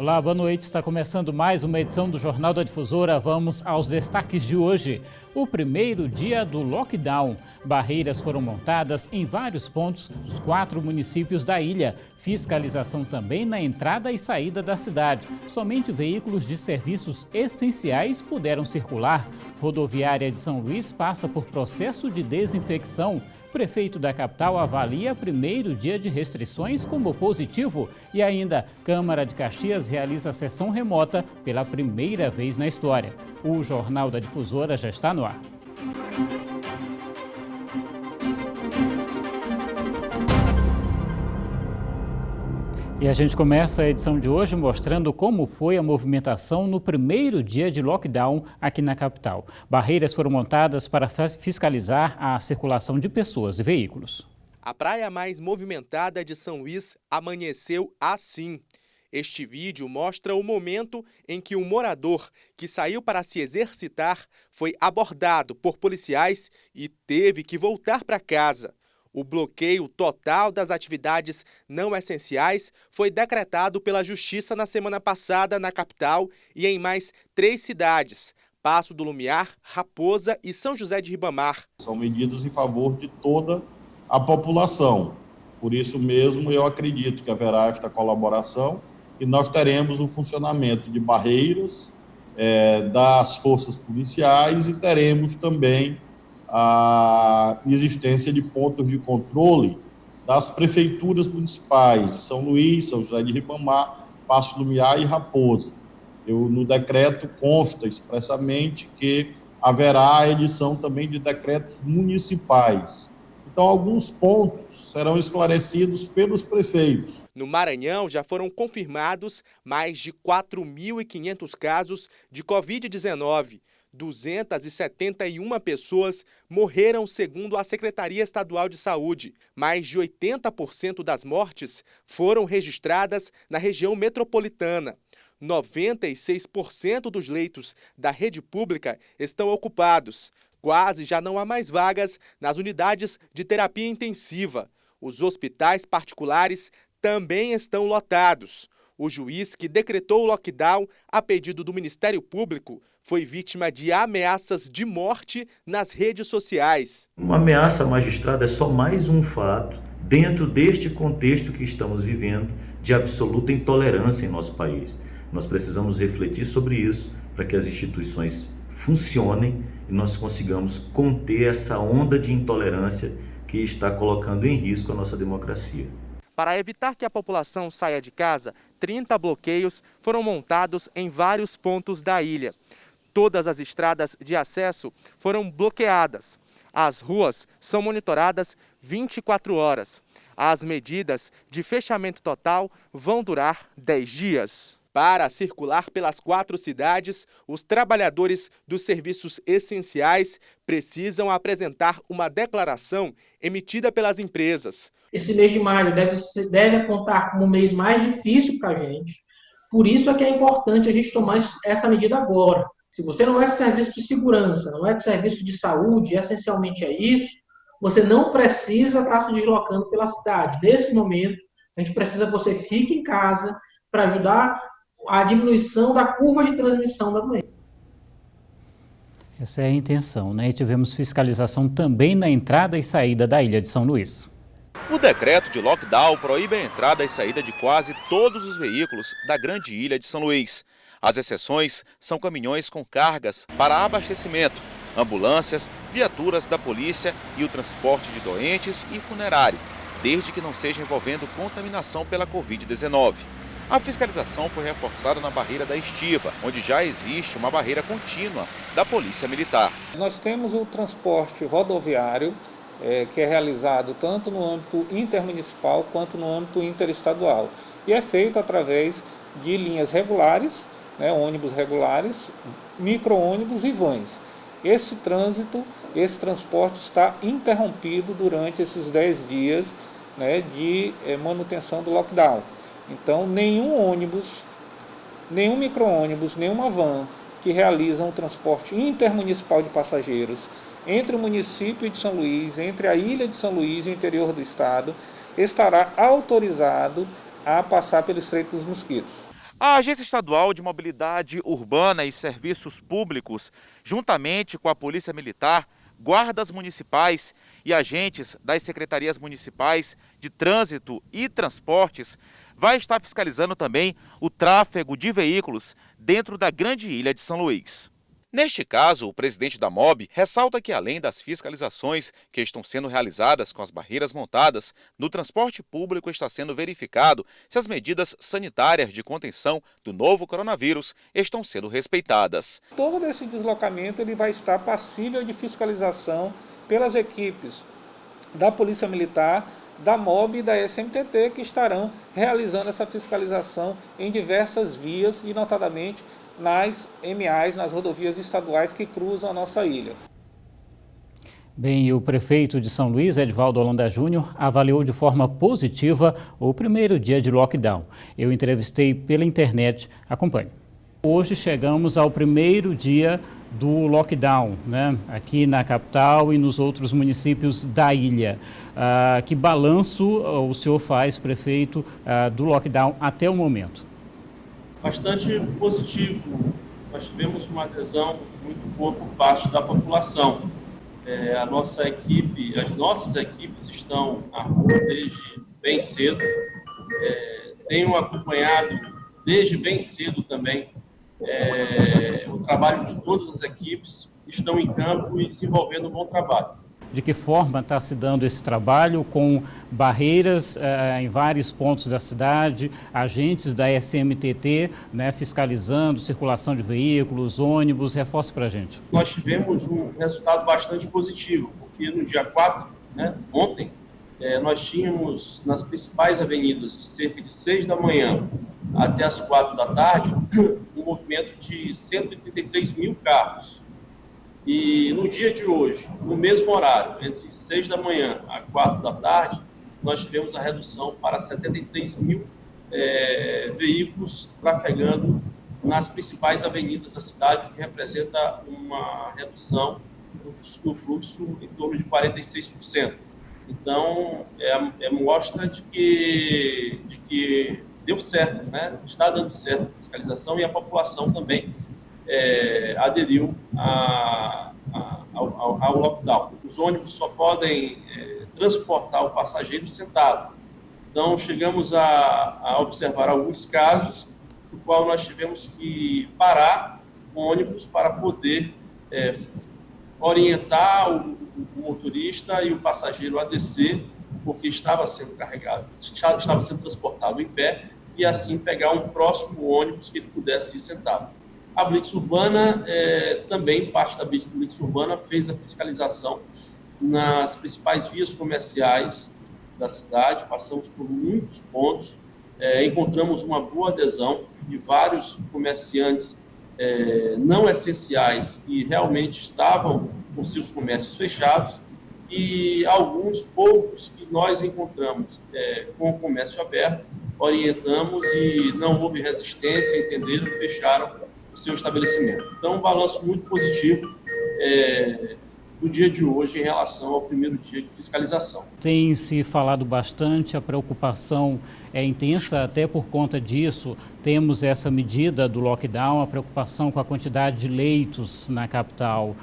Olá, boa noite. Está começando mais uma edição do Jornal da Difusora. Vamos aos destaques de hoje. O primeiro dia do lockdown. Barreiras foram montadas em vários pontos dos 4 municípios da ilha. Fiscalização também na entrada e saída da cidade. Somente veículos de serviços essenciais puderam circular. Rodoviária de São Luís passa por processo de desinfecção. Prefeito da capital avalia primeiro dia de restrições como positivo e ainda Câmara de Caxias realiza sessão remota pela primeira vez na história. O Jornal da Difusora já está no ar. E a gente começa a edição de hoje mostrando como foi a movimentação no primeiro dia de lockdown aqui na capital. Barreiras foram montadas para fiscalizar a circulação de pessoas e veículos. A praia mais movimentada de São Luís amanheceu assim. Este vídeo mostra o momento em que um morador que saiu para se exercitar foi abordado por policiais e teve que voltar para casa. O bloqueio total das atividades não essenciais foi decretado pela Justiça na semana passada na capital e em mais 3 cidades, Paço do Lumiar, Raposa e São José de Ribamar. São medidas em favor de toda a população. Por isso mesmo, eu acredito que haverá esta colaboração e nós teremos o funcionamento de barreiras das forças policiais e teremos também a existência de pontos de controle das prefeituras municipais de São Luís, São José de Ribamar, Paço do Lumiar e Raposa. No decreto consta expressamente que haverá a edição também de decretos municipais. Então, alguns pontos serão esclarecidos pelos prefeitos. No Maranhão, já foram confirmados mais de 4.500 casos de Covid-19. 271 pessoas morreram, segundo a Secretaria Estadual de Saúde. Mais de 80% das mortes foram registradas na região metropolitana. 96% dos leitos da rede pública estão ocupados. Quase já não há mais vagas nas unidades de terapia intensiva. Os hospitais particulares também estão lotados. O juiz que decretou o lockdown a pedido do Ministério Público foi vítima de ameaças de morte nas redes sociais. Uma ameaça à magistrada é só mais um fato dentro deste contexto que estamos vivendo de absoluta intolerância em nosso país. Nós precisamos refletir sobre isso para que as instituições funcionem e nós consigamos conter essa onda de intolerância que está colocando em risco a nossa democracia. Para evitar que a população saia de casa, 30 bloqueios foram montados em vários pontos da ilha. Todas as estradas de acesso foram bloqueadas. As ruas são monitoradas 24 horas. As medidas de fechamento total vão durar 10 dias. Para circular pelas 4 cidades, os trabalhadores dos serviços essenciais precisam apresentar uma declaração emitida pelas empresas. Esse mês de maio deve apontar como o mês mais difícil para a gente. Por isso é que é importante a gente tomar essa medida agora. Se você não é de serviço de segurança, não é de serviço de saúde, essencialmente é isso, você não precisa estar se deslocando pela cidade. Nesse momento, a gente precisa que você fique em casa para ajudar a diminuição da curva de transmissão da doença. Essa é a intenção, né? E tivemos fiscalização também na entrada e saída da Ilha de São Luís. O decreto de lockdown proíbe a entrada e saída de quase todos os veículos da grande ilha de São Luís. As exceções são caminhões com cargas para abastecimento, ambulâncias, viaturas da polícia e o transporte de doentes e funerário, desde que não seja envolvendo contaminação pela Covid-19. A fiscalização foi reforçada na barreira da Estiva, onde já existe uma barreira contínua da Polícia Militar. Nós temos o transporte rodoviário, que é realizado tanto no âmbito intermunicipal quanto no âmbito interestadual. E é feito através de linhas regulares, ônibus regulares, micro-ônibus e vans. Esse transporte está interrompido durante esses 10 dias de manutenção do lockdown. Então, nenhum ônibus, nenhum micro-ônibus, nenhuma van que realizam o transporte intermunicipal de passageiros entre o município de São Luís, entre a ilha de São Luís e o interior do estado, estará autorizado a passar pelo Estreito dos Mosquitos. A Agência Estadual de Mobilidade Urbana e Serviços Públicos, juntamente com a Polícia Militar, guardas municipais e agentes das secretarias municipais de trânsito e transportes, vai estar fiscalizando também o tráfego de veículos dentro da grande ilha de São Luís. Neste caso, o presidente da MOB ressalta que, além das fiscalizações que estão sendo realizadas com as barreiras montadas, no transporte público está sendo verificado se as medidas sanitárias de contenção do novo coronavírus estão sendo respeitadas. Todo esse deslocamento ele vai estar passível de fiscalização pelas equipes da Polícia Militar, da MOB e da SMTT, que estarão realizando essa fiscalização em diversas vias e, notadamente, nas MAs, nas rodovias estaduais que cruzam a nossa ilha. Bem, e o prefeito de São Luís, Edivaldo Holanda Júnior, avaliou de forma positiva o primeiro dia de lockdown. Eu entrevistei pela internet. Acompanhe. Hoje chegamos ao primeiro dia do lockdown, né? Aqui na capital e nos outros municípios da ilha. Que balanço o senhor faz, prefeito, do lockdown até o momento? Bastante positivo. Nós tivemos uma adesão muito boa por parte da população. A nossa equipe, as nossas equipes estão na rua desde bem cedo. Tenho acompanhado desde bem cedo também o trabalho de todas as equipes que estão em campo e desenvolvendo um bom trabalho. De que forma está se dando esse trabalho, com barreiras em vários pontos da cidade, agentes da SMTT, né, fiscalizando circulação de veículos, ônibus? Reforce para a gente. Nós tivemos um resultado bastante positivo, porque no dia 4, né, ontem, nós tínhamos nas principais avenidas, de cerca de 6 da manhã até as 4 da tarde, um movimento de 133 mil carros. E no dia de hoje, no mesmo horário, entre 6 da manhã a 4 da tarde, nós tivemos a redução para 73 mil veículos trafegando nas principais avenidas da cidade, que representa uma redução do fluxo em torno de 46%. Então, mostra de que deu certo, né? Está dando certo a fiscalização e a população também aderiu ao lockdown. Os ônibus só podem transportar o passageiro sentado. Então, chegamos a observar alguns casos no qual nós tivemos que parar o ônibus para poder orientar o motorista e o passageiro a descer, porque estava sendo carregado, estava sendo transportado em pé, e assim pegar um próximo ônibus que ele pudesse ir sentado. A Blitz Urbana, também parte da Blitz Urbana, fez a fiscalização nas principais vias comerciais da cidade, passamos por muitos pontos, encontramos uma boa adesão de vários comerciantes não essenciais que realmente estavam com seus comércios fechados, e alguns poucos que nós encontramos com o comércio aberto, orientamos e não houve resistência, entenderam e fecharam o seu estabelecimento. Então, um balanço muito positivo do dia de hoje em relação ao primeiro dia de fiscalização. Tem se falado bastante, a preocupação é intensa, até por conta disso temos essa medida do lockdown, a preocupação com a quantidade de leitos na capital,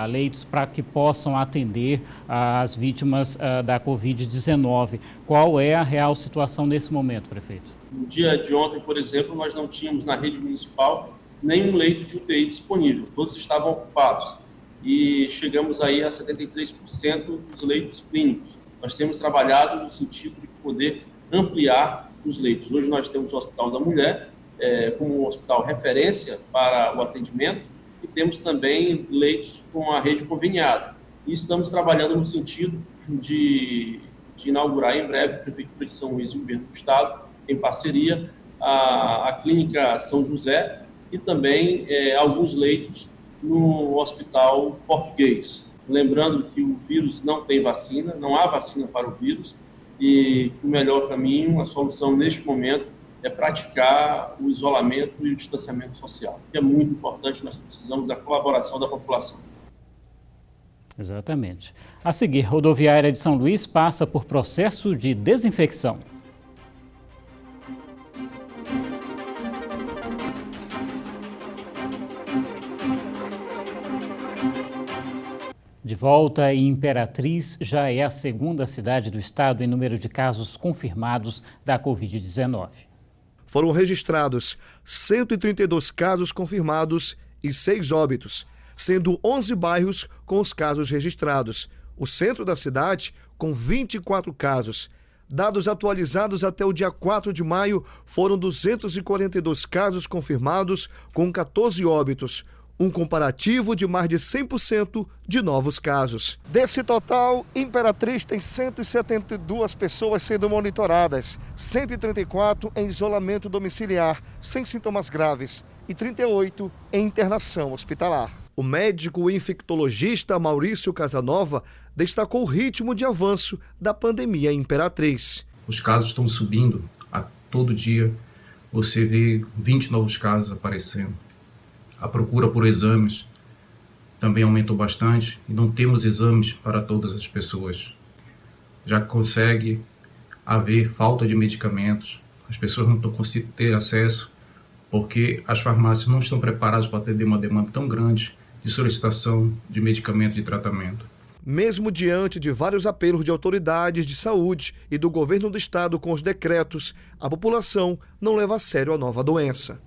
leitos para que possam atender as vítimas da Covid-19. Qual é a real situação nesse momento, prefeito? No dia de ontem, por exemplo, nós não tínhamos na rede municipal nenhum leito de UTI disponível, todos estavam ocupados. E chegamos aí a 73% dos leitos clínicos. Nós temos trabalhado no sentido de poder ampliar os leitos. Hoje nós temos o Hospital da Mulher como um hospital referência para o atendimento, e temos também leitos com a rede conveniada. E estamos trabalhando no sentido de inaugurar em breve a Prefeitura de São Luís e o Governo do Estado, em parceria, a Clínica São José e também alguns leitos no Hospital Português. Lembrando que o vírus não tem vacina, não há vacina para o vírus, e que o melhor caminho, a solução neste momento, é praticar o isolamento e o distanciamento social. É muito importante, nós precisamos da colaboração da população. Exatamente. A seguir, a rodoviária de São Luís passa por processo de desinfecção. De volta em Imperatriz, já é a segunda cidade do estado em número de casos confirmados da Covid-19. Foram registrados 132 casos confirmados e 6 óbitos, sendo 11 bairros com os casos registrados. O centro da cidade com 24 casos. Dados atualizados até o dia 4 de maio foram 242 casos confirmados com 14 óbitos. Um comparativo de mais de 100% de novos casos. Desse total, Imperatriz tem 172 pessoas sendo monitoradas, 134 em isolamento domiciliar, sem sintomas graves, e 38 em internação hospitalar. O médico infectologista Maurício Casanova destacou o ritmo de avanço da pandemia em Imperatriz. Os casos estão subindo a todo dia, você vê 20 novos casos aparecendo. A procura por exames também aumentou bastante e não temos exames para todas as pessoas. Já consegue haver falta de medicamentos, as pessoas não estão conseguindo ter acesso porque as farmácias não estão preparadas para atender uma demanda tão grande de solicitação de medicamento de tratamento. Mesmo diante de vários apelos de autoridades de saúde e do governo do estado com os decretos, a população não leva a sério a nova doença.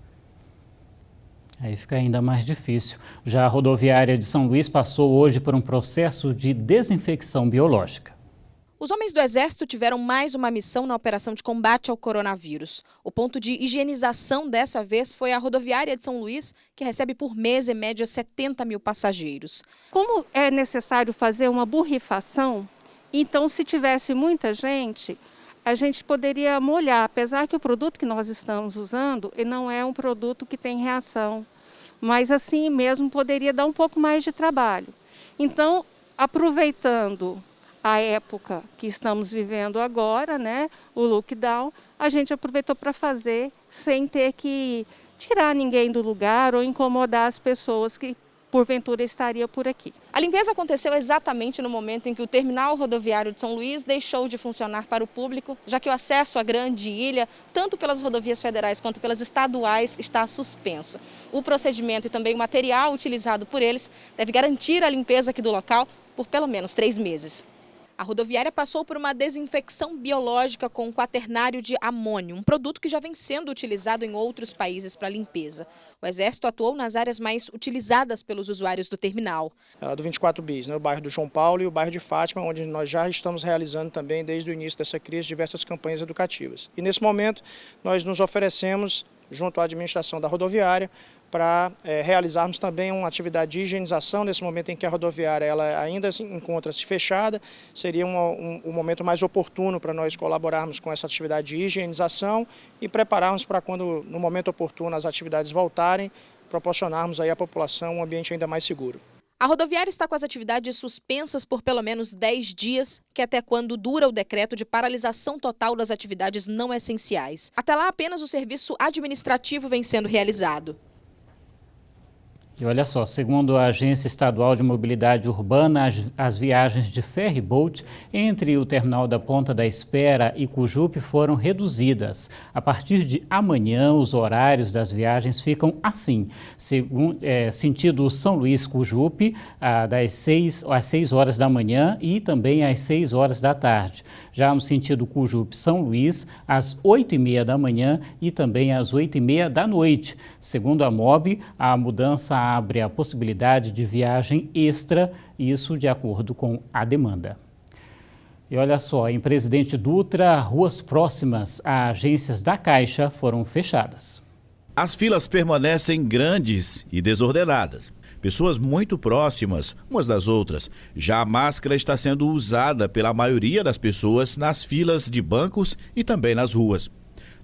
Aí fica ainda mais difícil. Já a rodoviária de São Luís passou hoje por um processo de desinfecção biológica. Os homens do Exército tiveram mais uma missão na operação de combate ao coronavírus. O ponto de higienização dessa vez foi a rodoviária de São Luís, que recebe por mês, em média, 70 mil passageiros. Como é necessário fazer uma borrifação, então se tivesse muita gente, a gente poderia molhar, apesar que o produto que nós estamos usando ele não é um produto que tem reação, mas assim mesmo poderia dar um pouco mais de trabalho. Então, aproveitando a época que estamos vivendo agora, né, o lockdown, a gente aproveitou para fazer sem ter que tirar ninguém do lugar ou incomodar as pessoas que porventura estaria por aqui. A limpeza aconteceu exatamente no momento em que o terminal rodoviário de São Luís deixou de funcionar para o público, já que o acesso à grande ilha, tanto pelas rodovias federais quanto pelas estaduais, está suspenso. O procedimento e também o material utilizado por eles deve garantir a limpeza aqui do local por pelo menos 3 meses. A rodoviária passou por uma desinfecção biológica com quaternário de amônio, um produto que já vem sendo utilizado em outros países para limpeza. O Exército atuou nas áreas mais utilizadas pelos usuários do terminal. Do 24 bis, né, o bairro do João Paulo e o bairro de Fátima, onde nós já estamos realizando também, desde o início dessa crise, diversas campanhas educativas. E nesse momento, nós nos oferecemos, junto à administração da rodoviária, para realizarmos também uma atividade de higienização nesse momento em que a rodoviária ela ainda encontra-se fechada. Seria um momento mais oportuno para nós colaborarmos com essa atividade de higienização e prepararmos para quando, no momento oportuno, as atividades voltarem, proporcionarmos aí à população um ambiente ainda mais seguro. A rodoviária está com as atividades suspensas por pelo menos 10 dias, que é até quando dura o decreto de paralisação total das atividades não essenciais. Até lá, apenas o serviço administrativo vem sendo realizado. E olha só, segundo a Agência Estadual de Mobilidade Urbana, as viagens de ferry-boat entre o terminal da Ponta da Espera e Cujupe foram reduzidas. A partir de amanhã, os horários das viagens ficam assim. Sentido São Luís-Cujupe, das 6 às 6 horas da manhã e também às 6 horas da tarde. Já no sentido Cujupe-São Luís, às 8h30 da manhã e também às 8h30 da noite. Segundo a MOB, a mudança abre a possibilidade de viagem extra, isso de acordo com a demanda. E olha só, em Presidente Dutra, ruas próximas a agências da Caixa foram fechadas. As filas permanecem grandes e desordenadas. Pessoas muito próximas umas das outras. Já a máscara está sendo usada pela maioria das pessoas nas filas de bancos e também nas ruas.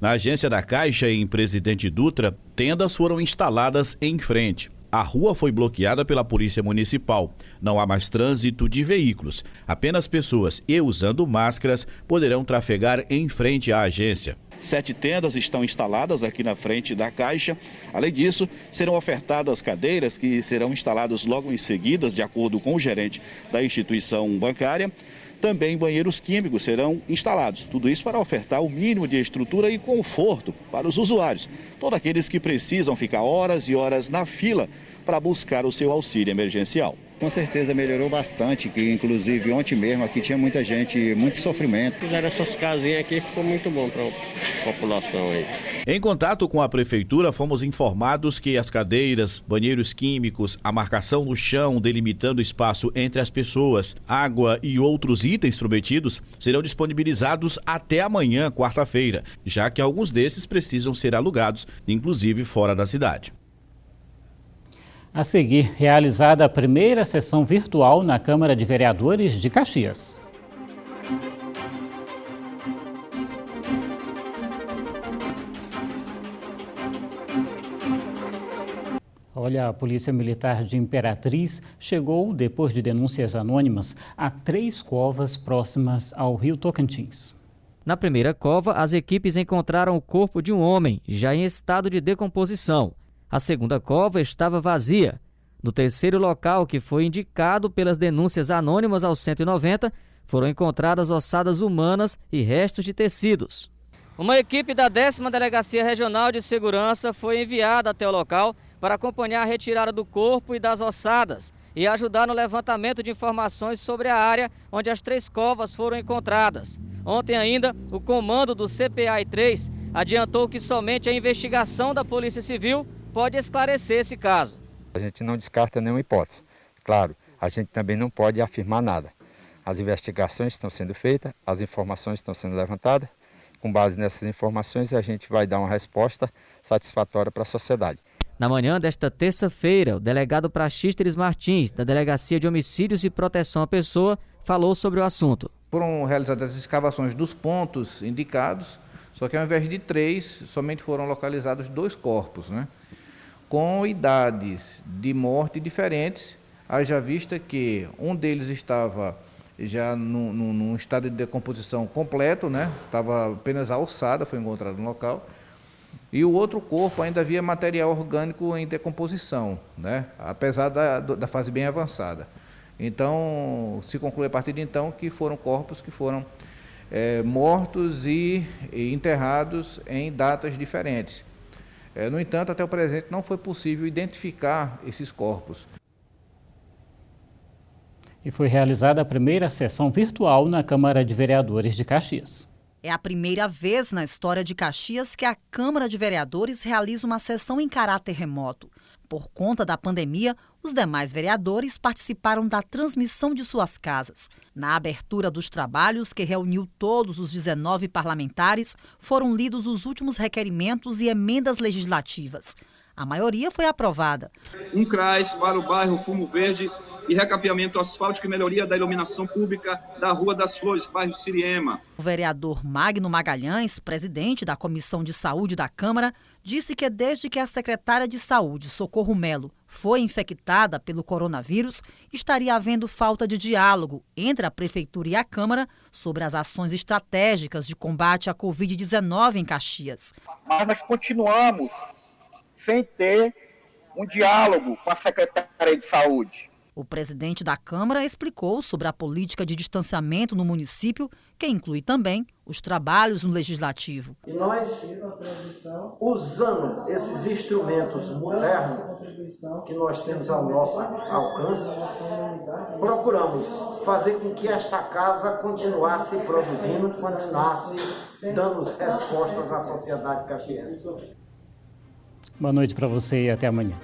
Na agência da Caixa, em Presidente Dutra, tendas foram instaladas em frente. A rua foi bloqueada pela Polícia Municipal. Não há mais trânsito de veículos. Apenas pessoas usando máscaras poderão trafegar em frente à agência. 7 tendas estão instaladas aqui na frente da Caixa. Além disso, serão ofertadas cadeiras que serão instaladas logo em seguida, de acordo com o gerente da instituição bancária. Também banheiros químicos serão instalados. Tudo isso para ofertar o mínimo de estrutura e conforto para os usuários. Todos aqueles que precisam ficar horas e horas na fila para buscar o seu auxílio emergencial. Com certeza melhorou bastante, que inclusive ontem mesmo aqui tinha muita gente, muito sofrimento. Fizeram essas casinhas aqui, ficou muito bom para a população aí. Em contato com a prefeitura, fomos informados que as cadeiras, banheiros químicos, a marcação no chão delimitando espaço entre as pessoas, água e outros itens prometidos serão disponibilizados até amanhã, quarta-feira, já que alguns desses precisam ser alugados, inclusive fora da cidade. A seguir, realizada a primeira sessão virtual na Câmara de Vereadores de Caxias. Olha, a Polícia Militar de Imperatriz chegou, depois de denúncias anônimas, a 3 covas próximas ao rio Tocantins. Na primeira cova, as equipes encontraram o corpo de um homem, já em estado de decomposição. A segunda cova estava vazia. No terceiro local, que foi indicado pelas denúncias anônimas ao 190, foram encontradas ossadas humanas e restos de tecidos. Uma equipe da 10ª Delegacia Regional de Segurança foi enviada até o local para acompanhar a retirada do corpo e das ossadas e ajudar no levantamento de informações sobre a área onde as 3 covas foram encontradas. Ontem ainda, o comando do CPA-3 adiantou que somente a investigação da Polícia Civil pode esclarecer esse caso. A gente não descarta nenhuma hipótese. Claro, a gente também não pode afirmar nada. As investigações estão sendo feitas, as informações estão sendo levantadas. Com base nessas informações, a gente vai dar uma resposta satisfatória para a sociedade. Na manhã desta terça-feira, o delegado Praxísteres Martins, da Delegacia de Homicídios e Proteção à Pessoa, falou sobre o assunto. Foram realizadas as escavações dos pontos indicados, só que ao invés de 3, somente foram localizados 2 corpos, né? Com idades de morte diferentes, haja vista que um deles estava já num estado de decomposição completo, né? Estava apenas a ossada, foi encontrado no local. E o outro corpo ainda havia material orgânico em decomposição, né? Apesar da fase bem avançada. Então, se conclui a partir de então que foram corpos que foram mortos e enterrados em datas diferentes. No entanto, até o presente não foi possível identificar esses corpos. E foi realizada a primeira sessão virtual na Câmara de Vereadores de Caxias. É a primeira vez na história de Caxias que a Câmara de Vereadores realiza uma sessão em caráter remoto. Por conta da pandemia, os demais vereadores participaram da transmissão de suas casas. Na abertura dos trabalhos, que reuniu todos os 19 parlamentares, foram lidos os últimos requerimentos e emendas legislativas. A maioria foi aprovada. Um CRAS para o bairro Fumo Verde e recapeamento asfáltico e melhoria da iluminação pública da Rua das Flores, bairro Siriema. O vereador Magno Magalhães, presidente da Comissão de Saúde da Câmara, disse que desde que a secretária de Saúde, Socorro Melo, foi infectada pelo coronavírus, estaria havendo falta de diálogo entre a Prefeitura e a Câmara sobre as ações estratégicas de combate à Covid-19 em Caxias. Mas nós continuamos sem ter um diálogo com a secretária de Saúde. O presidente da Câmara explicou sobre a política de distanciamento no município, que inclui também os trabalhos no Legislativo. E nós, usando esses instrumentos modernos que nós temos ao nosso alcance, procuramos fazer com que esta casa continuasse produzindo, continuasse dando respostas à sociedade caxiense. Boa noite para você e até amanhã.